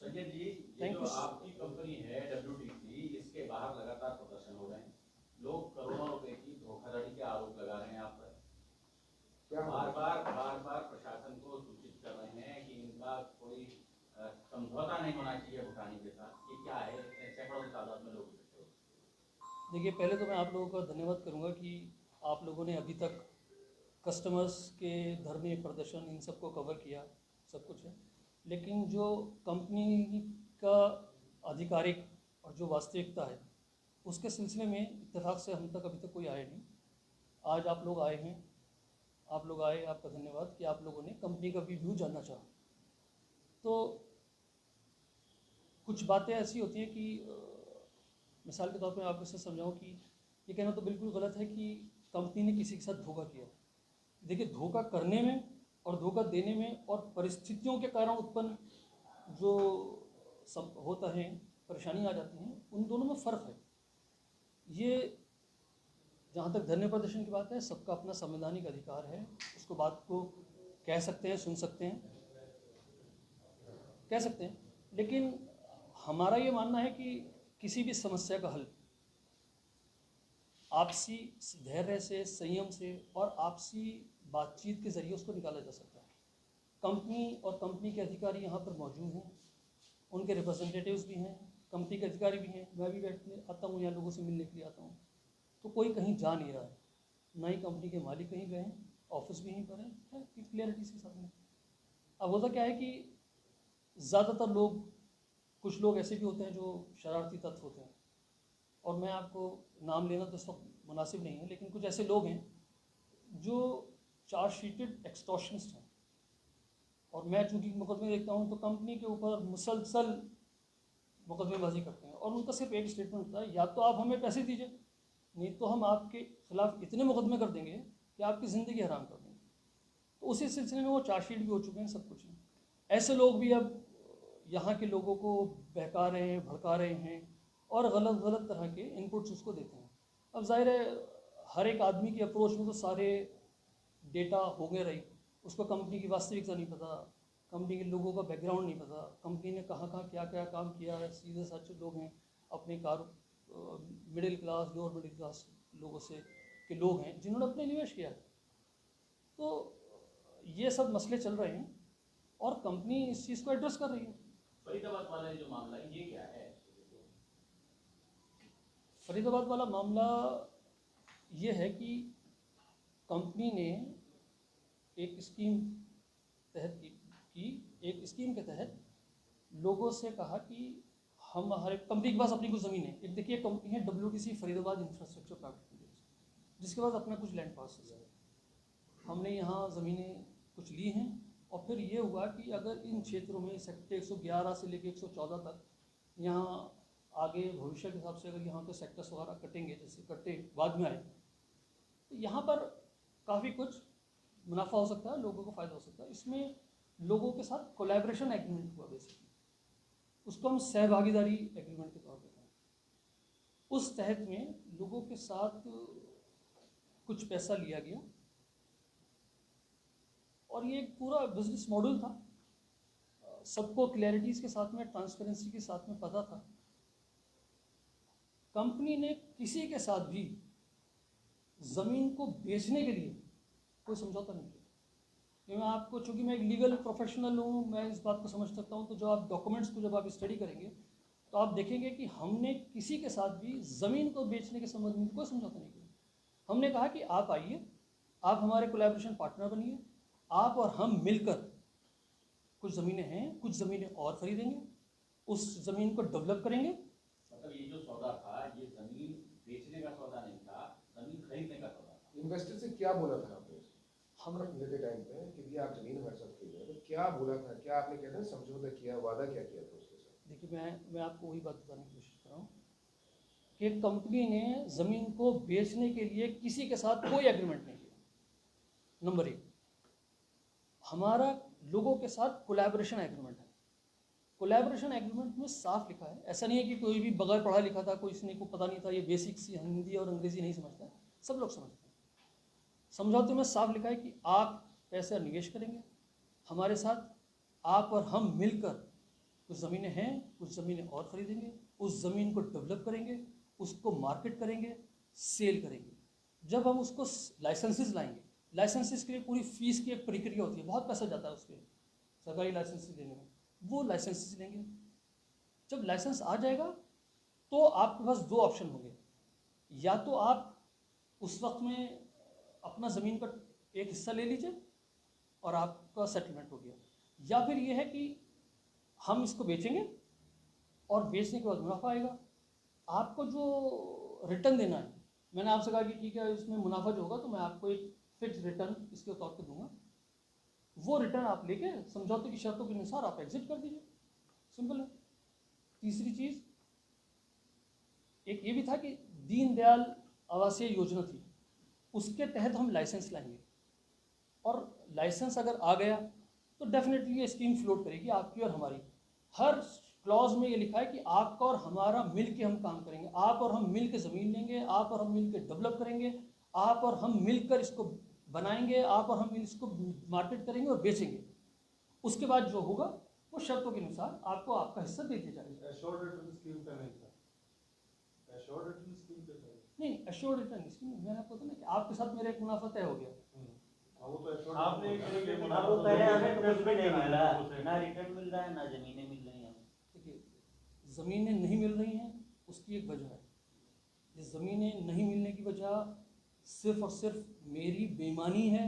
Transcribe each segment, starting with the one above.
संजय जी, ये थैंक जो यू। आपकी कंपनी है WTC, इसके बाहर लगातार प्रदर्शन हो रहे हैं, लोग करोड़ों रुपए की धोखाधड़ी के आरोप लगा रहे हैं आप पर। बार बार प्रशासन को सूचित कर रहे हैं कि इनका कोई समझौता नहीं होना चाहिए भूटानी के साथ। ये क्या है? सैकड़ों की तादाद में लोग इकट्ठे हो। देखिए, पहले तो मैं आप लोगों का धन्यवाद करूंगा कि आप लोगों ने अभी तक कस्टमर्स के धरने प्रदर्शन इन सबको कवर किया, सब कुछ है। लेकिन जो कंपनी का आधिकारिक और जो वास्तविकता है उसके सिलसिले में इत्तेफाक से हम तक अभी तक कोई आया नहीं। आज आप लोग आए हैं, आप लोग आए, आपका धन्यवाद कि आप लोगों ने कंपनी का भी व्यू जानना चाहा। तो कुछ बातें ऐसी होती हैं कि मिसाल के तौर पर आपको इसे समझाऊँ कि ये कहना तो बिल्कुल गलत है कि कंपनी ने किसी के साथ धोखा किया। देखिए, धोखा करने में और धोखा देने में और परिस्थितियों के कारण उत्पन्न जो सब होता है, परेशानी आ जाती हैं, उन दोनों में फ़र्क है। ये जहाँ तक धरने प्रदर्शन की बात है, सबका अपना संवैधानिक अधिकार है, उसको बात को कह सकते हैं, सुन सकते हैं, कह सकते हैं। लेकिन हमारा ये मानना है कि किसी भी समस्या का हल आपसी धैर्य से, संयम से और आपसी बातचीत के ज़रिए उसको निकाला जा सकता है। कंपनी और कंपनी के अधिकारी यहाँ पर मौजूद हैं, उनके रिप्रेजेंटेटिव्स भी हैं, कंपनी के अधिकारी भी हैं। मैं भी बैठने आता हूँ, यहाँ लोगों से मिलने के लिए आता हूँ। तो कोई कहीं जा नहीं रहा है, ना ही कंपनी के मालिक कहीं गए हैं, ऑफिस भी यहीं पर है क्लियरिटी के साथ में। अब होता क्या है कि ज़्यादातर लोग, कुछ लोग ऐसे भी होते हैं जो शरारती तत्व होते हैं, और मैं आपको नाम लेना तो इस वक्त मुनासिब नहीं है, लेकिन कुछ ऐसे लोग हैं जो चार्जशीटेड एक्सटॉर्शनिस्ट हैं। और मैं चूँकि मुकदमे देखता हूँ तो कंपनी के ऊपर मुसलसल मुकदमेबाजी करते हैं, और उनका सिर्फ एक स्टेटमेंट होता है, या तो आप हमें पैसे दीजिए, नहीं तो हम आपके खिलाफ इतने मुकदमे कर देंगे कि आपकी ज़िंदगी हराम कर देंगे। तो उसी सिलसिले में वो चार्जशीट भी हो चुके हैं, सब कुछ है। ऐसे लोग भी अब यहाँ के लोगों को बहका रहे हैं, भड़का रहे हैं और गलत गलत तरह के इनपुट्स उसको देते हैं। अब जाहिर है, हर एक आदमी की अप्रोच में तो सारे डेटा हो गए रही, उसको कंपनी की वास्तविकता नहीं पता, कंपनी के लोगों का बैकग्राउंड नहीं पता, कंपनी ने कहाँ कहाँ क्या क्या काम किया है। सीधे सच लोग हैं, अपने middle class, lower middle class लोगों से के लोग हैं जिन्होंने अपने निवेश किया है। तो ये सब मसले चल रहे हैं और कंपनी इस चीज़ को एड्रेस कर रही है। फरीदाबाद वाला जो मामला है, ये क्या है? फरीदाबाद वाला मामला ये है कि कंपनी ने एक स्कीम तहत एक स्कीम के तहत लोगों से कहा कि हम, हर एक कंपनी के पास अपनी कुछ ज़मीन है। एक देखिए, कंपनी है WTC Faridabad infrastructure private limited, जिसके पास अपना कुछ लैंड पार्सल है। हमने यहाँ ज़मीनें कुछ ली हैं, और फिर ये हुआ कि अगर इन क्षेत्रों में सेक्टर 111 से लेकर 114 तक, यहाँ आगे भविष्य के हिसाब से अगर यहाँ पे सेक्टर्स वगैरह कटेंगे, जैसे कटे बाद में आए, तो यहाँ पर काफ़ी कुछ मुनाफा हो सकता है, लोगों को फ़ायदा हो सकता है। इसमें लोगों के साथ कोलैबोरेशन एग्रीमेंट हुआ बेसिकली, उसको हम सहभागीदारी एग्रीमेंट के तौर पर कहें। उस तहत में लोगों के साथ कुछ पैसा लिया गया, और ये एक पूरा बिजनेस मॉडल था, सबको क्लैरिटीज के साथ में, ट्रांसपेरेंसी के साथ में पता था। कंपनी ने किसी के साथ भी ज़मीन को बेचने के लिए कोई समझौता नहीं किया। मैं आपको, चूँकि मैं एक लीगल प्रोफेशनल हूँ, मैं इस बात को समझ सकता हूँ। तो जो आप डॉक्यूमेंट्स को जब आप स्टडी करेंगे तो आप देखेंगे कि हमने किसी के साथ भी ज़मीन को बेचने के संबंध में कोई समझौता नहीं किया। हमने कहा कि आप आइए, आप हमारे कोलैबोरेशन पार्टनर बनिए, आप और हम मिलकर, कुछ ज़मीनें हैं, कुछ ज़मीनें और खरीदेंगे, उस ज़मीन को डेवलप करेंगे। मतलब ये जो सौदा था, ये ज़मीन बेचने का सौदा नहीं था, ज़मीन खरीदने का सौदा था। इन्वेस्टर से क्या बोला था आपने हमने खरीदने के टाइम पे कि भैया आप ज़मीन हमारे साथ खरीदें, तो क्या बोला था? क्या आपने कहते हैं समझौता किया, वादा क्या किया था उसके साथ? देखिए, मैं आपको वही बात बताने की कोशिश कर रहा हूँ कि कंपनी ने ज़मीन को बेचने के लिए किसी के साथ कोई एग्रीमेंट नहीं किया। नंबर एक, हमारा लोगों के साथ कोलैबोरेशन एग्रीमेंट है। कोलैबोरेशन एग्रीमेंट में साफ लिखा है, ऐसा नहीं है कि कोई भी बगैर पढ़ा लिखा था, कोई इसने को पता नहीं था, ये बेसिक सी हिंदी और अंग्रेजी नहीं समझता है, सब लोग समझते हैं। समझौते में साफ लिखा है कि आप पैसा निवेश करेंगे हमारे साथ, आप और हम मिलकर कुछ ज़मीनें हैं, कुछ ज़मीनें और ख़रीदेंगे, उस ज़मीन को डेवलप करेंगे, उसको मार्केट करेंगे, सेल करेंगे। जब हम उसको लाइसेंसेस लाएंगे, लाइसेंसेस के लिए पूरी फ़ीस की एक प्रक्रिया होती है, बहुत पैसा जाता है उसके सरकारी लाइसेंसेस लेने में। वो लाइसेंसेस लेंगे, जब लाइसेंस आ जाएगा तो आपके पास दो ऑप्शन होंगे। या तो आप उस वक्त में अपना ज़मीन का एक हिस्सा ले लीजिए और आपका सेटलमेंट हो गया, या फिर ये है कि हम इसको बेचेंगे और बेचने के बाद मुनाफा आएगा। आपको जो रिटर्न देना है, मैंने आपसे कहा कि ठीक है इसमें मुनाफा जो होगा तो मैं आपको एक फिक्स रिटर्न इसके तौर पे दूंगा, वो रिटर्न आप लेके समझौते की शर्तों के अनुसार आप एग्जिट कर दीजिए, सिंपल है। तीसरी चीज़ एक ये भी था कि दीनदयाल आवासीय योजना थी, उसके तहत हम लाइसेंस लाएंगे, और लाइसेंस अगर आ गया तो डेफिनेटली ये स्कीम फ्लोट करेगी आपकी और हमारी। हर क्लॉज में ये लिखा है कि आपका और हमारा मिल के हम काम करेंगे, आप और हम मिल के ज़मीन लेंगे, आप और हम मिल के डेवलप करेंगे, आप और हम मिलकर इसको बनाएंगे, आप और हम मिल इसको मार्केट करेंगे और बेचेंगे। उसके बाद जो होगा वो शर्तों के अनुसार आपको आपका हिस्सा दे दिया जाएगा। एश्योर्ड रिटर्न स्कीम पे नहीं था, एश्योर्ड रिटर्न स्कीम पे था। नहीं, एश्योर्ड रिटर्न स्कीम मैंने आपको बताया ना कि आपके साथ मेरा एक मुनाफा तय हो गया। वो तो एश्योर्ड आपने रिटर्न अब वो कह रहे हैं हमें कुछ भी नहीं मिल रहा, ना रिटर्न मिल रहा है ना जमीनें मिल रही हैं। देखिए, ज़मीनें नहीं मिल रही हैं उसकी एक वजह है। ये ज़मीनें नहीं मिलने की वजह सिर्फ और सिर्फ मेरी बेईमानी है,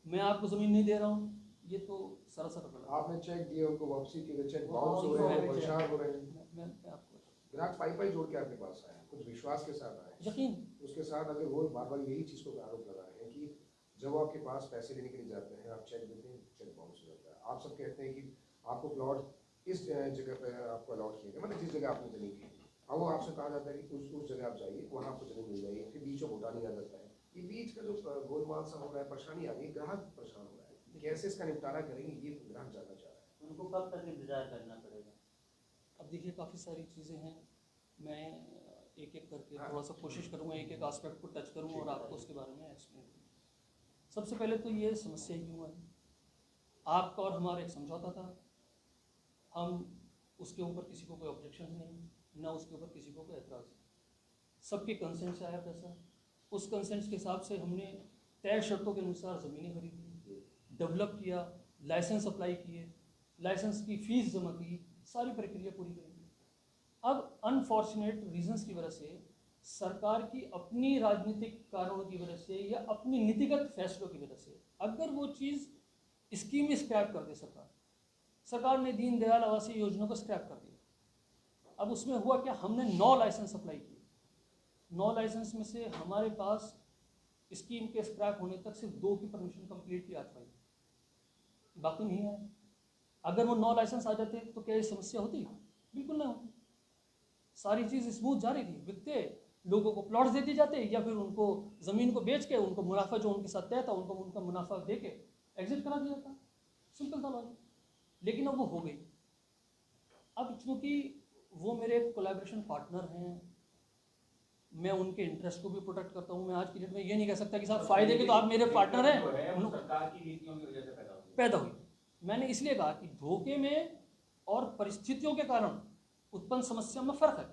मैं आपको ज़मीन नहीं दे रहा हूँ, ये तो सरासर गलत है। आपने चेक दिए उनको वापसी के लिए, चेक बाउंस हो रहे हैं, परेशान हो रहे हैं। मैं आपको ग्राहक पाई जोड़ के आपके पास आया, कुछ विश्वास के साथ आया, यकीन, उसके साथ अगर वो बार बार यही चीज़ को आरोप लगा रहे हैं कि जब वो आपके पास पैसे लेने के लिए जाते हैं, आप चेक देते हैं, चेक बाउंस हो जाता है। आप सब कहते हैं कि आपको प्लॉट इस जगह पर आपको अलॉट किया गया, मतलब जिस जगह आपने ज़मीन ली, और वो आपसे कहा जाता है कि उस जगह आप जाइए, वहाँ आपको ज़मीन मिल जाएगी, फिर बीच में भुटानी आ जाता है। ये बीच का जो गोलमाल सा हो रहा है, परेशानी आ गई, ग्राहक परेशान हो रहा है, कैसे इसका निपटारा करेंगे ये ग्राहक जानना चाह रहा है। उनको कब तक इंतजार करना पड़ेगा? अब देखिए काफ़ी सारी चीज़ें हैं, मैं एक एक करके थोड़ा सा कोशिश करूँगा, एक एक आस्पेक्ट को टच करूँगा और आपको उसके बारे में एक्सप्लेन करूँ। सबसे पहले तो ये समस्या ही क्यों है, आपका और हमारा एक समझौता था, हम उसके ऊपर किसी को कोई ऑब्जेक्शन नहीं, ना उसके ऊपर किसी को कोई एतराज़ है, सबके कंसेंट से आया पैसा, उस कंसेंट के हिसाब से हमने तय शर्तों के अनुसार ज़मीनें खरीदी, डेवलप किया, लाइसेंस अप्लाई किए, लाइसेंस की फ़ीस जमा की, सारी प्रक्रिया पूरी करी। अब अनफॉर्चुनेट रीजंस की वजह से, सरकार की अपनी राजनीतिक कारणों की वजह से या अपनी नीतिगत फैसलों की वजह से, अगर वो चीज़ स्कीम स्क्रैप कर दे सरकार ने दीनदयाल आवासीय योजना को स्क्रैप कर दिया। अब उसमें हुआ क्या, हमने 9 लाइसेंस अप्लाई किए, 9 लाइसेंस में से हमारे पास स्कीम के स्क्रैप होने तक सिर्फ 2 की परमिशन कम्प्लीटली आ पाई, बाकी नहीं आए। अगर वो 9 लाइसेंस आ जाते तो क्या ये समस्या होती? बिल्कुल नहीं होती, सारी चीज़ स्मूथ जा रही थी, बिकते लोगों को प्लॉट्स दे दिए जाते, या फिर उनको ज़मीन को बेच के उनको मुनाफा जो उनके साथ तय था उनको उनका मुनाफा दे के एग्जिट करा दिया जाता, सिंपल था लॉजिक। लेकिन अब वो हो गई। अब चूँकि वो मेरे कोलैबोरेशन पार्टनर हैं, मैं उनके इंटरेस्ट को भी प्रोटेक्ट करता हूँ। मैं आज की डेट में ये नहीं कह सकता कि साहब फ़ायदे के तो आप मेरे पार्टनर हैं, सरकार की नीतियों की वजह से पैदा हुई। मैंने इसलिए कहा कि धोखे में और परिस्थितियों के कारण उत्पन्न समस्या में फ़र्क है,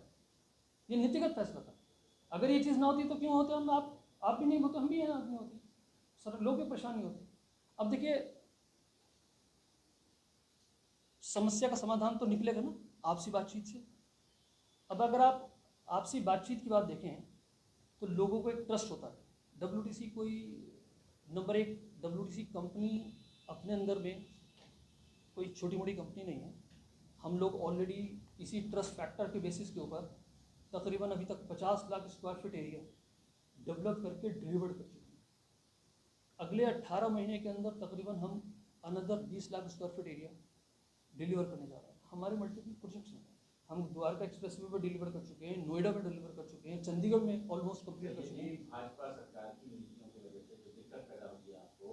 ये नीतिगत फैसला था। अगर ये चीज़ ना होती तो क्यों होते हम, आप भी नहीं होते, हम भी यहाँ नहीं होते, सर लोग भी परेशानी होती। अब देखिए समस्या का समाधान तो निकलेगा ना आपसी बातचीत से। अब अगर आप आपसी बातचीत की बात देखें तो लोगों को एक ट्रस्ट होता है। WTC कोई नंबर 1 WTC कंपनी अपने अंदर में कोई छोटी मोटी कंपनी नहीं है। हम लोग ऑलरेडी इसी ट्रस्ट फैक्टर के बेसिस के ऊपर तकरीबन अभी तक 50 lakh square feet area develop करके डिलीवर कर चुके हैं। अगले 18 महीने के अंदर तकरीबन हम another 20 lakh square feet area deliver करने जा रहे हैं। हमारे मल्टीपल प्रोजेक्ट्स हैं, हम द्वारका एक्सप्रेसवे पर डिलीवर कर चुके हैं, नोएडा में डिलीवर कर चुके हैं, चंडीगढ़ में ऑलमोस्ट कंप्लीट कर चुके हैं। भाजपा सरकार की नीतियों की वजह से जो दिक्कत पैदा होती है आपको,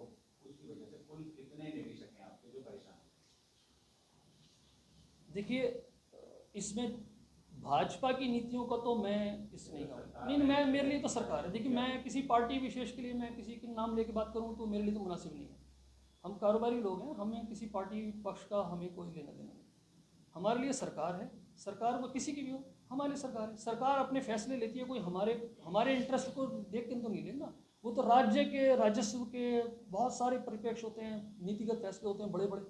उसकी वजह से कुल कितने निवेशक हैं आपके जो परेशान हैं? देखिए इसमें भाजपा की नीतियों का तो मैं इस नहीं कहूँगा, नहीं मैं, मेरे लिए तो सरकार है। देखिए मैं किसी पार्टी विशेष के लिए मैं किसी के नाम लेके बात करूँ तो मेरे लिए तो मुनासिब नहीं है। हम कारोबारी लोग हैं, हमें किसी पार्टी पक्ष का हमें कोई लेना देना नहीं। हमारे लिए सरकार है, सरकार वो किसी की भी हो, हमारे लिए सरकार है। सरकार अपने फैसले लेती है, कोई हमारे इंटरेस्ट को देख के तो नहीं लेना, वो तो राज्य के राजस्व के बहुत सारे परिप्रेक्ष्य होते हैं, नीतिगत फैसले होते हैं बड़े बड़े,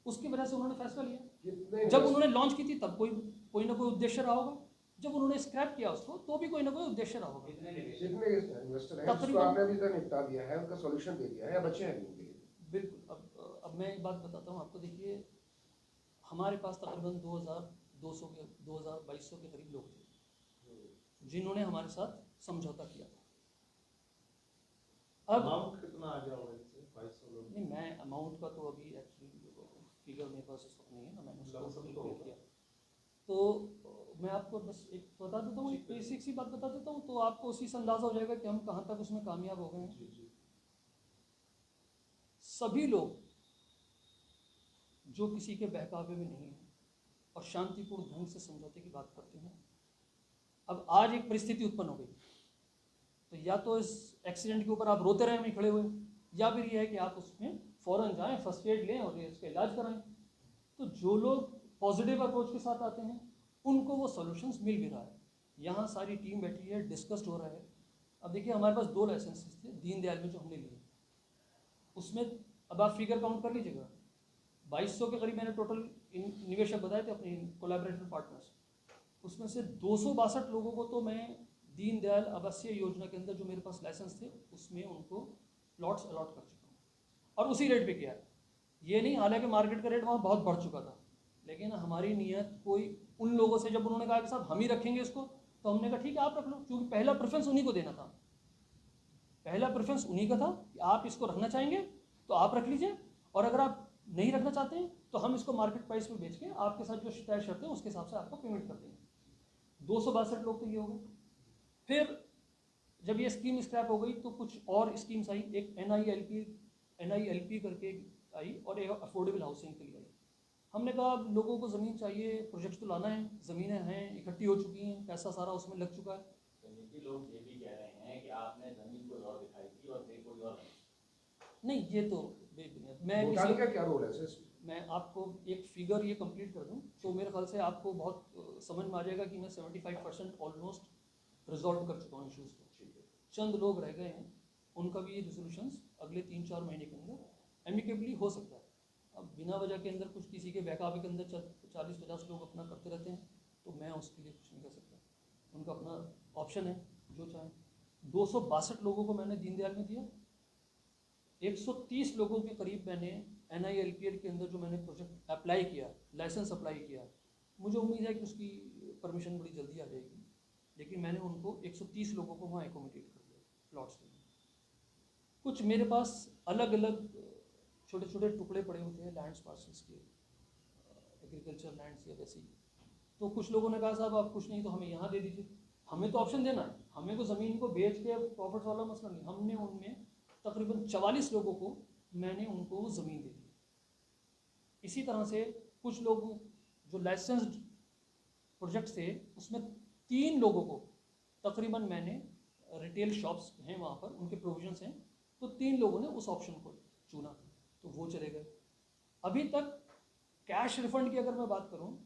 उसकी वजह से उन्होंने फैसला लिया। कितने जब उन्होंने लॉन्च की थी तब कोई ना कोई उद्देश्य रहा होगा, जब उन्होंने स्क्रैप किया उसको तो भी कोई ना कोई उद्देश्य रहा होगा। कितने निवेशक कितने इन्वेस्टर हैं जिसको आपने अभी तक निपटा दिया है, उनका सॉल्यूशन दे दिया है, या बच्चे हैं उनके लिए? बिल्कुल। अब मैं एक बात बताता हूँ आपको। देखिए, हमारे पास तकरीबन 2200 के करीब लोग थे जिन्होंने हमारे साथ समझौता किया था। अब अमाउंट कितना आ गया होगा इससे? 2200 लोग। नहीं, मैं अमाउंट का तो अभी एक्चुअली फिगर मेरे पास इस वक्त नहीं है ना, मैंने उसको लमसम तो calculate होगा। किया। तो मैं आपको बस एक बता देता हूँ, एक बेसिक सी बात बता देता हूँ, तो आपको उसी से अंदाजा हो जाएगा कि हम कहाँ तक उसमें कामयाब हो गए हैं। जी जी। सभी लोग जो किसी के बहकावे में नहीं हैं और शांतिपूर्ण ढंग से समझौते की बात करते हैं। अब आज एक परिस्थिति उत्पन्न हो गई, तो या तो इस एक्सीडेंट के ऊपर आप रोते रहें वहीं खड़े हुए, या फिर ये है कि आप उसमें फ़ौरन जाएं, फर्स्ट एड लें और इसका इलाज कराएं। तो जो लोग पॉजिटिव अप्रोच के साथ आते हैं उनको वो सॉल्यूशंस मिल भी रहा है। यहाँ सारी टीम बैठी है, डिस्कस्ड हो रहा है। अब देखिए, हमारे पास 2 लाइसेंसेस थे दीनदयाल में जो हमने लिए, उसमें अब आप फिगर काउंट कर लीजिएगा, 2200 के करीब मैंने टोटल निवेशक बताए थे अपने कोलैबोरेटर पार्टनर्स। उसमें से 262 लोगों को तो मैं दीनदयाल आवासीय योजना के अंदर जो मेरे पास लाइसेंस थे उसमें उनको प्लॉट्स अलॉट कर चुका हूँ, और उसी रेट पे किया है। ये नहीं, हालांकि मार्केट का रेट वहाँ बहुत बढ़ चुका था, लेकिन हमारी नीयत कोई उन लोगों से, जब उन्होंने कहा कि साहब हम ही रखेंगे इसको, तो हमने कहा ठीक है आप रख लो, क्योंकि पहला प्रेफरेंस उन्हीं को देना था। पहला प्रेफरेंस उन्हीं का था कि आप इसको रखना चाहेंगे तो आप रख लीजिए, और अगर आप नहीं रखना चाहते हैं तो हम इसको मार्केट प्राइस में बेच के आपके साथ जो तय शर्तें हैं उसके हिसाब से आपको पेमेंट कर देंगे। 262 लोग तो ये हो गए। फिर जब ये स्कीम स्क्रैप हो गई तो कुछ और स्कीम्स आई, एक NILP करके आई और एक अफोर्डेबल हाउसिंग के लिए आई। हमने कहा लोगों को ज़मीन चाहिए, प्रोजेक्ट तो लाना है, ज़मीनें हैं, इकट्ठी हो चुकी हैं, पैसा सारा उसमें लग चुका है। समिति लोग ये भी कह रहे हैं कि आपने जमीन कोई और दिखाई थी और दे कोई और नहीं, ये तो बेबुनियाद। मैं भूटान का क्या रोल है सर? मैं आपको एक फिगर ये कंप्लीट कर दूं तो मेरे ख्याल से आपको बहुत समझ में आ जाएगा कि मैं 75% ऑलमोस्ट रिजॉल्व कर चुका हूँ इशूज़ को। चंद लोग रह गए हैं, उनका भी ये रिजोल्यूशंस अगले 3-4 महीने के अंदर एमिकेबली हो सकता है। अब बिना वजह के अंदर कुछ किसी के बहकावे के अंदर 40-50 लोग अपना करते रहते हैं, तो मैं उसके लिए कुछ नहीं कर सकता, उनका अपना ऑप्शन है जो चाहें। 262 लोगों को मैंने दीनदयाल में दिया, 130 लोगों के करीब मैंने NILPL के अंदर जो मैंने प्रोजेक्ट अप्लाई किया, लाइसेंस अप्लाई किया, मुझे उम्मीद है कि उसकी परमिशन बड़ी जल्दी आ जाएगी, लेकिन मैंने उनको 130 लोगों को वहाँ एकोमोडेट कर दिया प्लॉट्स के लिए। कुछ मेरे पास अलग अलग छोटे छोटे टुकड़े पड़े होते हैं लैंड्स पार्सल्स के, एग्रीकल्चर लैंड्स या वैसे ही, तो कुछ लोगों ने कहा साहब आप कुछ नहीं तो हमें यहाँ दे दीजिए, हमें तो ऑप्शन देना है, हमें तो ज़मीन को बेच के प्रॉफिट वाला मसला नहीं। हमने उनमें तकरीबन 44 लोगों को मैंने उनको ज़मीन दे दी। इसी तरह से कुछ लोग जो लाइसेंस्ड प्रोजेक्ट थे उसमें 3 लोगों को तकरीबन मैंने, रिटेल शॉप्स हैं वहाँ पर, उनके प्रोविजंस हैं, तो 3 लोगों ने उस ऑप्शन को चुना तो वो चले गए। अभी तक कैश रिफंड की अगर मैं बात करूँ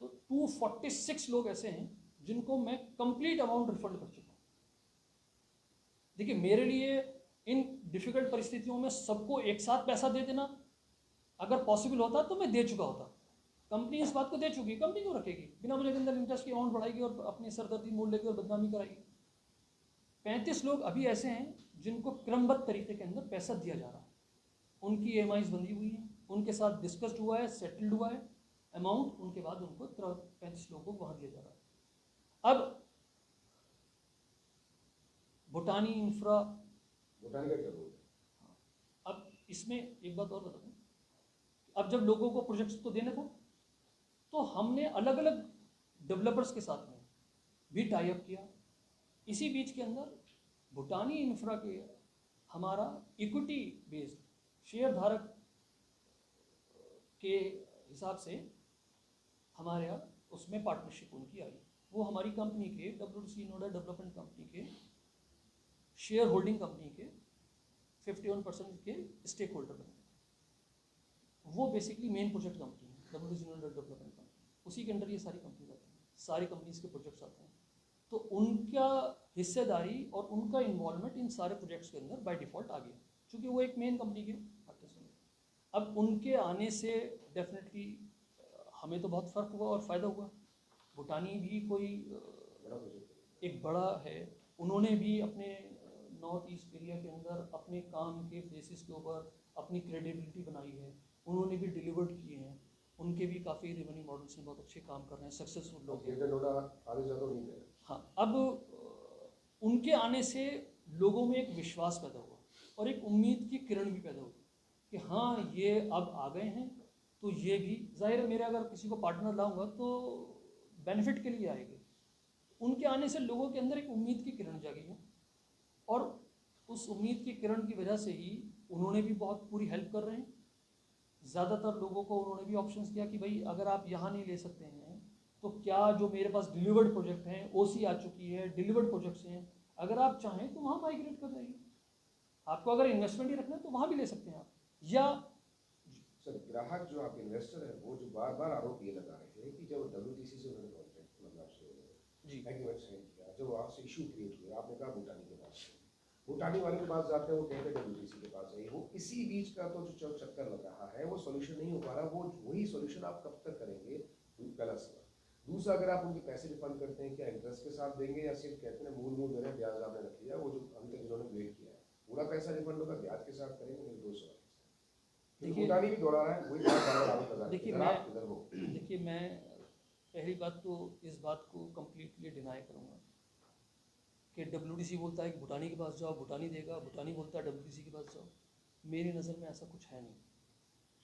तो 246 लोग ऐसे हैं जिनको मैं कंप्लीट अमाउंट रिफंड कर चुका हूँ। देखिए, मेरे लिए इन डिफ़िकल्ट परिस्थितियों में सबको एक साथ पैसा दे देना अगर पॉसिबल होता तो मैं दे चुका होता। कंपनी इस बात को दे चुकी, कंपनी क्यों रखेगी, बिना मुझे के अंदर इंटरेस्ट की अमाउंट बढ़ाएगी और अपनी सरदर्दी मोल लेगी और बदनामी कराएगी। 35 लोग अभी ऐसे हैं जिनको क्रमबद्ध तरीके के अंदर पैसा दिया जा रहा है, उनकी EMIs बंधी हुई हैं, उनके साथ डिस्कस्ड हुआ है, सेटल्ड हुआ है अमाउंट, उनके बाद उनको 35 लोगों को वहाँ दिया जा रहा है। अब भूटानी इंफ्रा, भूटान का क्या रोल है? अब इसमें एक बात और बता दूं, अब जब लोगों को प्रोजेक्ट्स तो देना था तो हमने अलग अलग डेवलपर्स के साथ में भी टाई अप किया। इसी बीच के अंदर भूटानी इंफ्रा के हमारा इक्विटी बेस्ड शेयर धारक के हिसाब से हमारे यहाँ उसमें पार्टनरशिप उनकी आई, वो हमारी कंपनी के WTC नोडा डेवलपमेंट कंपनी के शेयर होल्डिंग कंपनी के 51% के स्टेक होल्डर बने। वो बेसिकली मेन प्रोजेक्ट कंपनी है। WDC डेवलपमेंट फंड, उसी के अंडर ये सारी कंपनीज आती हैं, सारी कंपनीज के प्रोजेक्ट्स आते हैं। तो उनका हिस्सेदारी और उनका इन्वॉल्वमेंट इन सारे प्रोजेक्ट्स के अंदर बाय डिफ़ॉल्ट आ गया, क्योंकि वो एक मेन कंपनी के आर्टिस्ट हैं। अब उनके आने से डेफिनेटली हमें तो बहुत फ़र्क हुआ और फ़ायदा हुआ। भूटानी भी कोई बड़ा प्रोजेक्ट एक बड़ा है, उन्होंने भी अपने नॉर्थ ईस्ट एरिया के अंदर अपने काम के बेसिस के ऊपर अपनी क्रेडिबिलिटी बनाई है, उन्होंने भी डिलीवर्ड किए हैं, उनके भी काफ़ी रेवेन्यू मॉडल्स में बहुत अच्छे काम कर रहे हैं, सक्सेसफुल लोग हैं। ग्रेटर नोएडा आगे ज़्यादा उम्मीद है। हाँ, अब उनके आने से लोगों में एक विश्वास पैदा हुआ और एक उम्मीद की किरण भी पैदा हुई कि हाँ ये अब आ गए हैं, तो ये भी जाहिर है, मेरे अगर किसी को पार्टनर लाऊंगा तो बेनिफिट के लिए आएंगे। उनके आने से लोगों के अंदर एक उम्मीद की किरण जागी है और उस उम्मीद की किरण की वजह से ही उन्होंने भी बहुत पूरी हेल्प कर रहे हैं। ज़्यादातर लोगों को उन्होंने भी ऑप्शंस दिया कि भाई अगर आप यहाँ नहीं ले सकते हैं तो क्या जो मेरे पास डिलीवर्ड प्रोजेक्ट हैं, OC आ चुकी है, डिलीवर्ड प्रोजेक्ट्स हैं, अगर आप चाहें तो वहाँ माइग्रेट कर जाइए। आपको अगर इन्वेस्टमेंट ही रखना है तो वहाँ भी ले सकते हैं आप। या सर, ग्राहक जो आपके इन्वेस्टर है वो जो बार बार आरोप ये लगा रहे थे कि जब WTC से उन्होंने कॉन्ट्रैक्ट मतलब आपसे जी एग्रीमेंट साइन किया, जब आपसे इशू क्रिएट हुआ, आपने कहा भूटानी के पास, भूटानी वाले के पास जाते हैं, वो कहते हैं WTC के पास है। वो इसी बीच का तो जो चक्कर लग रहा है वो सोल्यूशन नहीं हो पा रहा, वो वही सोल्यूशन आप कब तक करेंगे? पहला सवाल। दूसरा, अगर आप उनके पैसे रिफंड करते हैं, क्या इंटरेस्ट के साथ देंगे या सिर्फ कहते हैं मूल दे रहे हैं, ब्याज आपने रख लिया, वो जो अभी तक इन्होंने वेट किया है पूरा पैसा रिफंड होगा, ब्याज के साथ करेंगे? मेरे दो सवाल। देखिए, भूटानी भी दोहरा रहा है वही बात बार-बार आरोप लगा रहे हैं। देखिए इधर आप, इधर वो। देखिए मैं पहली बात तो इस बात को कम्प्लीटली डिनाई करूँगा कि WDC बोलता है कि भूटानी के पास जाओ, भूटानी देगा, भूटानी बोलता है WDC के पास जाओ। मेरी नज़र में ऐसा कुछ है नहीं।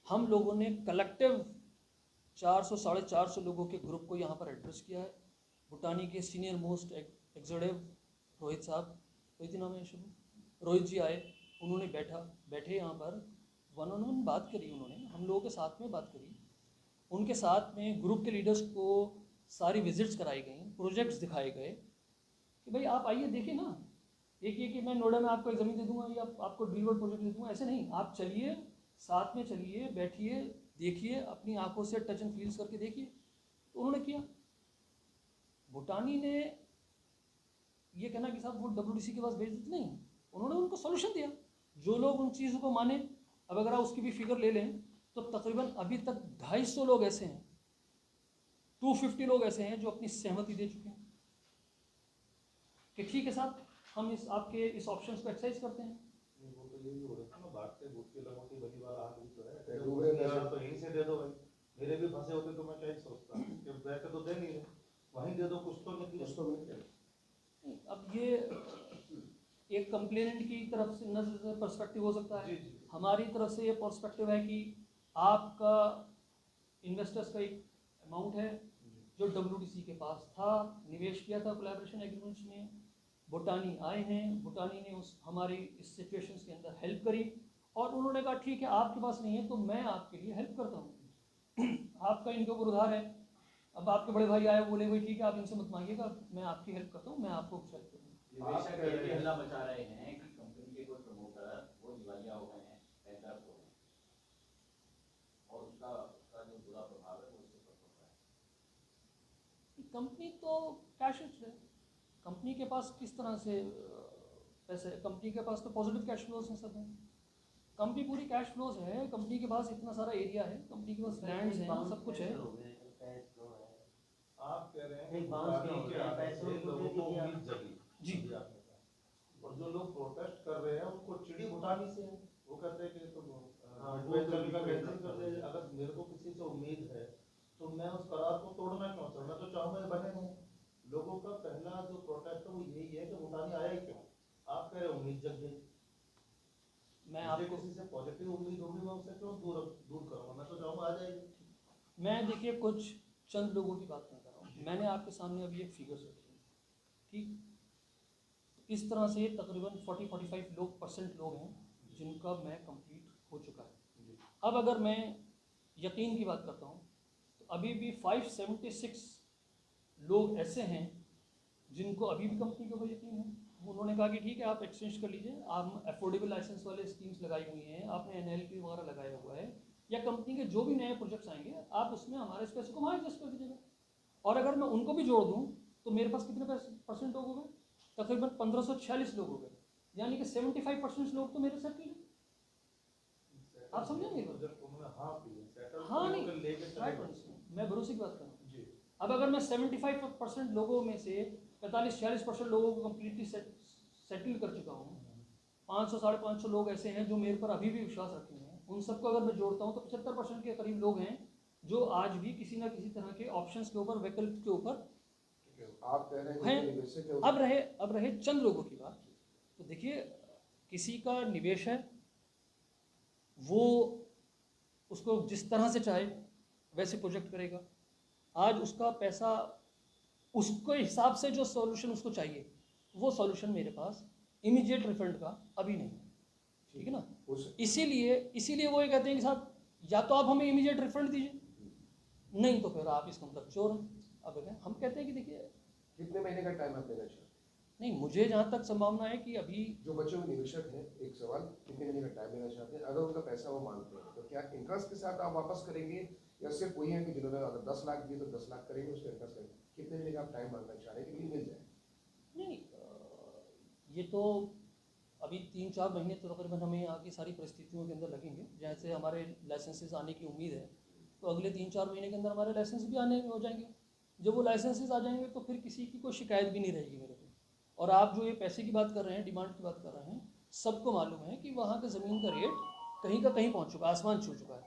हम लोगों ने कलेक्टिव 400 साढ़े 400 लोगों के ग्रुप को यहाँ पर एड्रेस किया है। भूटानी के सीनियर मोस्ट एग्जीक्यूटिव रोहित साहब, रोहित नाम है शुरू, रोहित जी आए, उन्होंने बैठे यहाँ पर वन बात करी, उन्होंने हम लोगों के साथ में बात करी, उनके साथ में ग्रुप के लीडर्स को सारी विजिट्स कराई गई, प्रोजेक्ट्स दिखाए गए कि भाई आप आइए देखिए ना, एक ये कि मैं नोएडा में आपको एक ज़मीन दे दूंगा या आपको डिलीवर्ड प्रोजेक्ट दे दूंगा, ऐसे नहीं, आप चलिए, साथ में चलिए, बैठिए, देखिए, अपनी आंखों से टच एंड फील्स करके देखिए। तो उन्होंने किया। भूटानी ने ये कहना कि साहब वो WDC के पास भेज देते, नहीं, उन्होंने उनको सॉल्यूशन दिया। जो लोग उन चीज़ों को माने, अब अगर आप उसकी भी फिगर ले लें तो तकरीबन अभी तक 250 लोग ऐसे हैं, 250 लोग ऐसे हैं जो अपनी सहमति दे चुके हैं कि ठीक है साहब, हम इस आपके इस ऑप्शंस को एक्सरसाइज करते हैं। वो तो ये भी हो रहा था ना, बात से भूत के लगों की बड़ी बार आ गई तो है, डूब रहे पैसे। तो यहीं से दे दो भाई, मेरे भी फंसे होते तो मैं क्या ही सोचता कि बैठे तो दे नहीं रहे, वहीं दे दो, कुछ तो निकले। उसको मिल गया। अब ये एक कंप्लेनेंट की तरफ से नजर पर्सपेक्टिव हो सकता है, जी जी हमारी तरफ से ये पर्सपेक्टिव है कि आपका इन्वेस्टर्स का एक अमाउंट है जो WDC के पास था, निवेश किया था कोलैबोरेशन एग्रीमेंट्स में, भूटानी आए हैं, भूटानी ने उस हमारी इस सिचुएशंस के अंदर हेल्प करी और उन्होंने कहा ठीक है आपके पास नहीं है तो मैं आपके लिए हेल्प करता हूँ। आपका इनके ऊपर उधार है, अब आपके बड़े भाई आए, बोले भाई ठीक है आप इनसे मत मांगिएगा, मैं आपकी हेल्प करता हूँ, मैं आपको हेल्प करूँगा। बेशक ये भी हल्ला मचा रहे हैं कि कंपनी के कोई प्रमोटर वो दिवालिया हो गए हैं, बैंकरप्ट हो गए हैं और उसका जो बुरा प्रभाव है वो इससे पर पड़ रहा है। कंपनी तो कैश रिच है, कंपनी के पास किस तरह से पैसे, कंपनी के पास तो पॉजिटिव कैश फ्लोज हैं, सब हैं, कंपनी पूरी कैश फ्लोज है, कंपनी के पास इतना सारा एरिया है, कंपनी के पास लैंड्स हैं, सब कुछ है। आप कह रहे हैं एक कि बाउंस भूटानी का के होता है, आने पैसों से को लोगों दे को दिया। उम्मीद जगी जी। जी आपने कहा। और जो लोग प्रोटेस्ट कर रहे हैं उनको चिड़ी भूटानी से है, वो कहते हैं कि तो हाँ, वो वो तो का बिल्कुल कैंसिल कर दे, अगर मेरे को किसी से उम्मीद है तो मैं उस करार को तोड़ना क्यों चाहूँ, मैं तो चाहूँगा ये बने रहें। लोगों का पहला जो प्रोटेस्ट है वो यही है कि भूटानी आया ही क्यों, आप कह रहे हैं उम्मीद जग गई, मैं मुझे आपको किसी से पॉजिटिव उम्मीद होगी मैं उससे क्यों दूर दूर करूँगा, मैं तो चाहूँगा आ जाएगी। मैं देखिए कुछ चंद लोगों की बात नहीं कर रहा हूँ, मैंने आपके सामने अभी एक फिगर्स रखी है, ठीक, इस तरह से तकरीबन 40-45% लोग हैं जिनका मैं कंप्लीट हो चुका है। अब अगर मैं यकीन की बात करता हूँ तो अभी भी 576 लोग ऐसे हैं जिनको अभी भी कंपनी के ऊपर यकीन है। उन्होंने कहा कि ठीक है आप एक्सचेंज कर लीजिए, आप अफोर्डेबल लाइसेंस वाले स्कीम्स लगाई हुई हैं, आपने NLP वगैरह लगाया हुआ है, या कंपनी के जो भी नए प्रोजेक्ट्स आएंगे आप उसमें हमारे इस पैसे को वहाँ एडजस्ट कर दीजिएगा। और अगर मैं उनको भी जोड़ दूँ तो मेरे पास कितने परसेंट लोग हो गए? तकरीबन 1546 लोग हो गए, यानी कि 75% लोग तो मेरे साथ ही हैं। आप समझे मेरी बात? हाँ नहीं, मैं भरोसे की बात कर रहा हूँ। अब अगर मैं 75% लोगों में से 45-46% लोगों को कम्प्लीटली सेटल कर चुका हूँ, 500-550 लोग ऐसे हैं जो मेरे पर अभी भी विश्वास रखे हैं, उन सबको अगर मैं जोड़ता हूँ तो 75% के करीब लोग हैं जो आज भी किसी ना किसी तरह के ऑप्शंस के ऊपर, वैकल्प के ऊपर आप कह रहे हैं। हैं कि निवेशक है, अब रहे चंद लोगों की बात, तो देखिए किसी का निवेश है, वो उसको जिस तरह से चाहे वैसे प्रोजेक्ट करेगा। आज उसका पैसा, उसके हिसाब से जो सॉल्यूशन उसको चाहिए वो सॉल्यूशन मेरे पास इमीडिएट रिफंड का अभी नहीं है, ठीक है ना। इसीलिए वो ये कहते हैं कि साहब या तो आप हमें इमीडिएट रिफंड दीजिए, नहीं तो फिर आप इसका मतलब चोर हैं। अब हम कहते हैं कि देखिए कितने महीने का टाइम आप देना चाहते हैं? नहीं, मुझे जहाँ तक संभावना है कि अभी जो बच्चे हुए निवेशक हैं, एक सवाल, कितने महीने का टाइम देना चाहते हैं? अगर उनका पैसा वो मांगते हैं तो क्या इंटरेस्ट के साथ आप वापस करेंगे, या सिर्फ वही है कि जिन्होंने अगर 10 लाख दिए तो 10 लाख करेंगे, उसका इंटरेस्ट करेंगे? कितने महीने का आप टाइम मांगना चाह रहे हैं कि मिल जाए? नहीं, ये तो अभी 3-4 महीने तो तकरीबन हमें यहाँ की सारी परिस्थितियों के अंदर लगेंगे। जैसे हमारे लाइसेंसेस आने की उम्मीद है तो अगले 3-4 महीने के अंदर हमारे लाइसेंस भी आने हो जाएंगे। जब वो लाइसेंसेस आ जाएंगे तो फिर किसी की कोई शिकायत भी नहीं रहेगी मेरे को। और आप जो ये पैसे की बात कर रहे हैं, डिमांड की बात कर रहे हैं, सबको मालूम है कि वहाँ के ज़मीन का रेट कहीं का कहीं पहुँच चुका है, आसमान छू चुका है।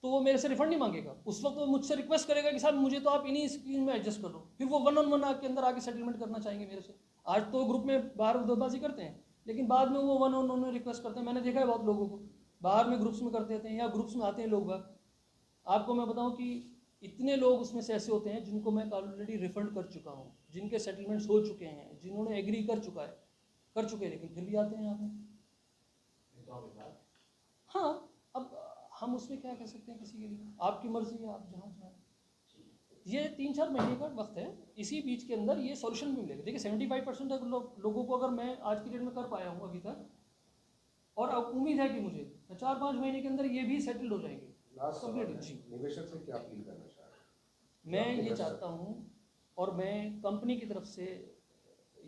तो वो मेरे से रिफंड नहीं मांगेगा, उस वक्त वो मुझसे रिक्वेस्ट करेगा कि साहब मुझे तो आप इन्हीं स्कीम में एडजस्ट कर दो। फिर वो 1-on-1 के अंदर आके सेटलमेंट करना चाहेंगे मेरे से। आज तो ग्रुप में बाहर उधरबाजी करते हैं, लेकिन बाद में वो 1-on-1 में रिक्वेस्ट करते हैं। मैंने देखा है बहुत लोगों को बाहर में ग्रुप्स में करते हैं, या ग्रुप्स में आते हैं लोग बाग। आपको मैं बताऊं कि इतने लोग उसमें से ऐसे होते हैं जिनको मैं ऑलरेडी रिफंड कर चुका हूं, जिनके सेटलमेंट्स हो चुके हैं, जिन्होंने एग्री कर चुके हैं, लेकिन फिर भी आते हैं यहाँ पे। हाँ, अब हम उसमें क्या कह सकते हैं, किसी के लिए आपकी मर्जी है, आप जहाँ चाहें। ये 3-4 महीने का वक्त है, इसी बीच के अंदर ये सॉल्यूशन भी मिलेगा। देखिए 75% लोगों को अगर मैं आज की डेट में कर पाया हूँ अभी तक, और अब उम्मीद है कि मुझे 4-5 महीने के अंदर ये भी सेटल हो जाएंगे कंप्लीट। जी, निवेशक से क्या अपील करना चाह रहे हैं? मैं ये चाहता हूँ और मैं कंपनी की तरफ से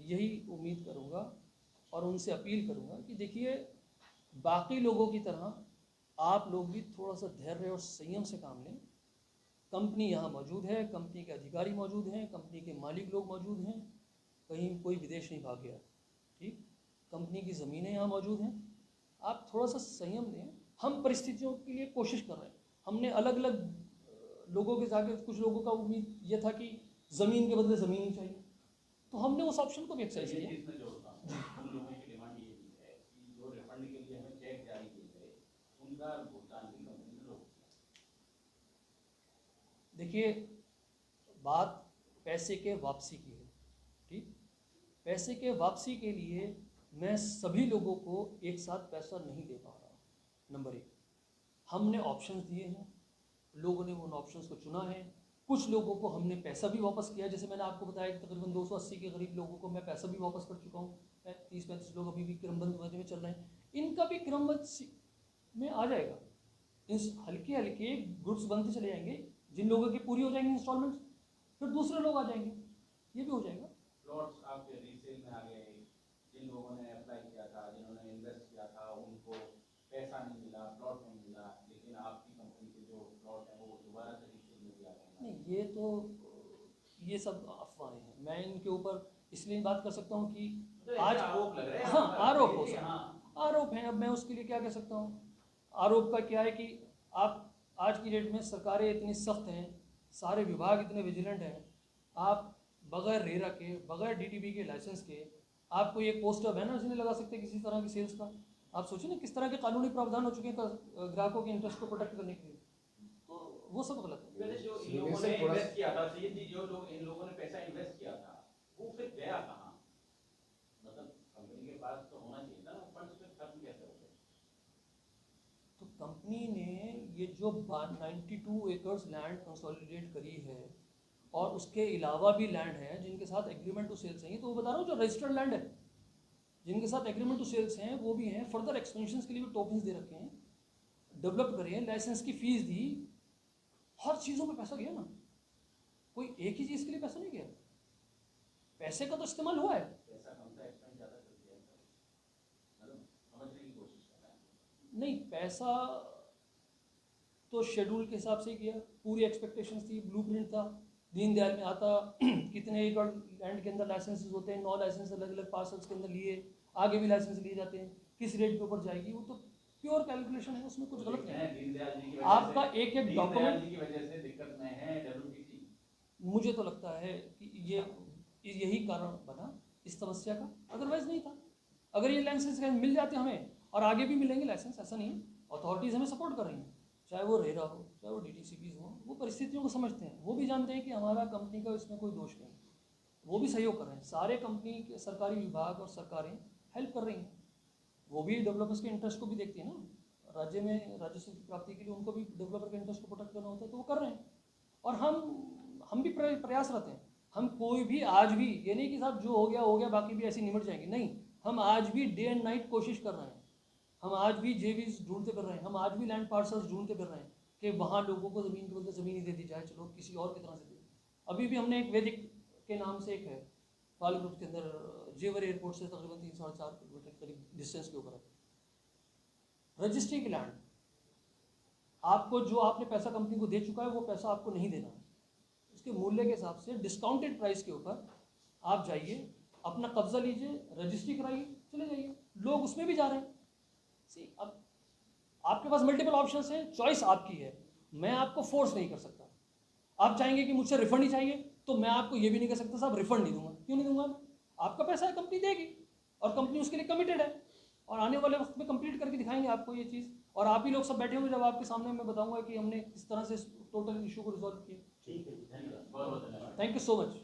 यही उम्मीद करूँगा और उनसे अपील करूँगा कि देखिए बाकी लोगों की तरह आप लोग भी थोड़ा सा धैर्य और संयम से काम लें। कंपनी यहाँ मौजूद है, कंपनी के अधिकारी मौजूद हैं, कंपनी के मालिक लोग मौजूद हैं, कहीं कोई विदेश नहीं भाग गया, ठीक। कंपनी की ज़मीनें यहाँ मौजूद हैं, आप थोड़ा सा संयम दें। हम परिस्थितियों के लिए कोशिश कर रहे हैं। हमने अलग अलग लोगों के जाके, कुछ लोगों का उम्मीद ये था कि ज़मीन के बदले ज़मीन ही चाहिए, तो हमने उस ऑप्शन को भी एक्सरसाइज किया। इसमें जोड़ता हूं, उन लोगों की डिमांड ये भी है कि जो रिफंड के लिए हमें चेक जारी किए गए उनका भुगतान भी कंपनी ने रोक दिया। देखिए बात पैसे के वापसी की है, ठीक। पैसे के वापसी के लिए मैं सभी लोगों को एक साथ पैसा नहीं दे पा रहा। नंबर 1, हमने ऑप्शंस दिए हैं, लोगों ने उन ऑप्शंस को चुना है। कुछ लोगों को हमने पैसा भी वापस किया, जैसे मैंने आपको बताया कि तकरीबन 280 के करीब लोगों को मैं पैसा भी वापस कर चुका हूँ। 30-35 लोग अभी भी क्रमबद्ध में चल रहे हैं, इनका भी क्रमबद्ध में आ जाएगा। इस हल्के हल्के ग्रुप्स बनते चले जाएंगे, जिन लोगों की पूरी हो जाएंगी इंस्टॉलमेंट्स, फिर दूसरे लोग आ जाएंगे, ये भी हो जाएगा। प्लॉट्स आपके रीसेल में आ गए, जिन लोगों ने अप्लाई किया था, जिन्होंने इन्वेस्ट किया था, उनको पैसा नहीं मिला, प्लॉट नहीं मिला, लेकिन आपकी कंपनी के जो प्लॉट है वो दोबारा से रीसेल में भी आ गए। नहीं, ये सब अफवाहें हैं। मैं इनके ऊपर इसलिए बात कर सकता हूँ कि तो आज आरोप लग रहे हैं। हाँ, आरोप हो सकता हाँ। आरोप हैं। अब मैं उसके लिए क्या कह सकता हूँ? आरोप का क्या है कि आप आज की डेट में सरकारें इतनी सख्त हैं, सारे विभाग इतने विजिलेंट हैं, आप बगैर रेरा के, बगैर डीटीबी के लाइसेंस के आप कोई एक पोस्टर बैनर नहीं लगा सकते किसी तरह की सेल्स का। आप सोचिए ना किस तरह के कानूनी प्रावधान हो चुके हैं ग्राहकों के इंटरेस्ट को प्रोटेक्ट करने के लिए, तो वो सब गलत है। पहले जो इन लोगों ने इन्वेस्ट किया था, जो लोग इन लोगों ने पैसा इन्वेस्ट किया था वो फिर गया कहाँ? मतलब कंपनी के पास तो होना चाहिए था ना, फंड्स फिर खत्म कैसे हो गए? तो कंपनी ने ये जो 92 एकर्स लैंड कंसोलिडेट करी है और उसके अलावा भी लैंड है जिनके साथ एग्रीमेंट टू सेल्स हैं, तो वो बता रहा हूँ जो रजिस्टर्ड लैंड है जिनके साथ एग्रीमेंट टू सेल्स हैं वो भी हैं, फर्दर एक्सपेंशन के लिए भी टोकन्स दे रखे हैं। डेवलप करे, लाइसेंस की फीस दी, हर चीज़ों में पैसा गया ना, कोई एक ही चीज़ के लिए पैसा नहीं गया, पैसे का तो इस्तेमाल हुआ है। पैसा कम था, एक्सपेंस ज़्यादा कर दिया है सर, मतलब समझने की कोशिश कर रहे हैं। नहीं, पैसा तो शेड्यूल के हिसाब से ही किया, पूरी एक्सपेक्टेशंस थी, ब्लूप्रिंट था, दीनदयाल में आता कितने एकड़ लैंड के अंदर लाइसेंसेस होते हैं, 9 लाइसेंस अलग अलग पार्सल्स के अंदर लिए, आगे भी लाइसेंस लिए जाते हैं, किस रेट के ऊपर जाएगी, वो तो प्योर कैलकुलेशन है, उसमें कुछ गलत नहीं है। दीनदयाल जी की वजह आपका से- एक एक दीनदयाल डॉक्यूमेंट, जी की वजह से दिक्कत में है WTC। मुझे तो लगता है कि यही कारण बना इस समस्या का, अदरवाइज नहीं था। अगर ये लाइसेंस मिल जाते हमें, और आगे भी मिलेंगे लाइसेंस, ऐसा नहीं है, अथॉरिटीज़ हमें सपोर्ट कर रही हैं, चाहे वो रेरा हो, चाहे वो DTCPs हो, वो परिस्थितियों को समझते हैं, वो भी जानते हैं कि हमारा कंपनी का इसमें कोई दोष नहीं, वो भी सहयोग कर रहे हैं, सारे कंपनी के सरकारी विभाग और सरकारें हेल्प कर रही हैं, वो भी डेवलपर्स के इंटरेस्ट को भी देखती है ना, राज्य में राजस्व की प्राप्ति के लिए उनको भी डेवलपर के इंटरेस्ट को प्रोटेक्ट करना होता है, तो वो कर रहे हैं। और हम भी प्रयासरत हैं, हम कोई भी आज भी, ये नहीं कि साहब जो हो गया बाकी भी ऐसे निमट जाएंगे, नहीं, हम आज भी डे एंड नाइट कोशिश कर रहे हैं, हम आज भी JVs ढूंढते फिर रहे हैं, हम आज भी लैंड पार्सल्स ढूंढते फिर रहे हैं कि वहाँ लोगों को ज़मीन के बदले ज़मीन ही दे दी जाए, चलो किसी और की तरह से दे। अभी भी हमने एक वैदिक के नाम से एक है पाल ग्रुप के अंदर, जेवर एयरपोर्ट से तकरीबन 3-4.5 किलोमीटर करीब डिस्टेंस के ऊपर है, रजिस्ट्री की लैंड, आपको जो आपने पैसा कंपनी को दे चुका है वो पैसा आपको नहीं देना है, उसके मूल्य के हिसाब से डिस्काउंटेड प्राइस के ऊपर आप जाइए, अपना कब्जा लीजिए, रजिस्ट्री कराइए, चले जाइए, लोग उसमें भी जा रहे हैं। सी, अब आपके पास मल्टीपल ऑप्शंस हैं, चॉइस आपकी है, मैं आपको फोर्स नहीं कर सकता। आप चाहेंगे कि मुझसे रिफंड ही चाहिए, तो मैं आपको ये भी नहीं कर सकता साहब रिफंड नहीं दूंगा, क्यों नहीं दूंगा, आपका पैसा है, कंपनी देगी, और कंपनी उसके लिए कमिटेड है, और आने वाले वक्त में कंप्लीट करके दिखाएंगे आपको ये चीज़, और आप ही लोग सब बैठे होंगे जब आपके सामने मैं बताऊंगा कि हमने किस तरह से टोटल इशू को रिजॉल्व किया। ठीक है, धन्यवाद। बहुत बहुत धन्यवाद। Thank you so much.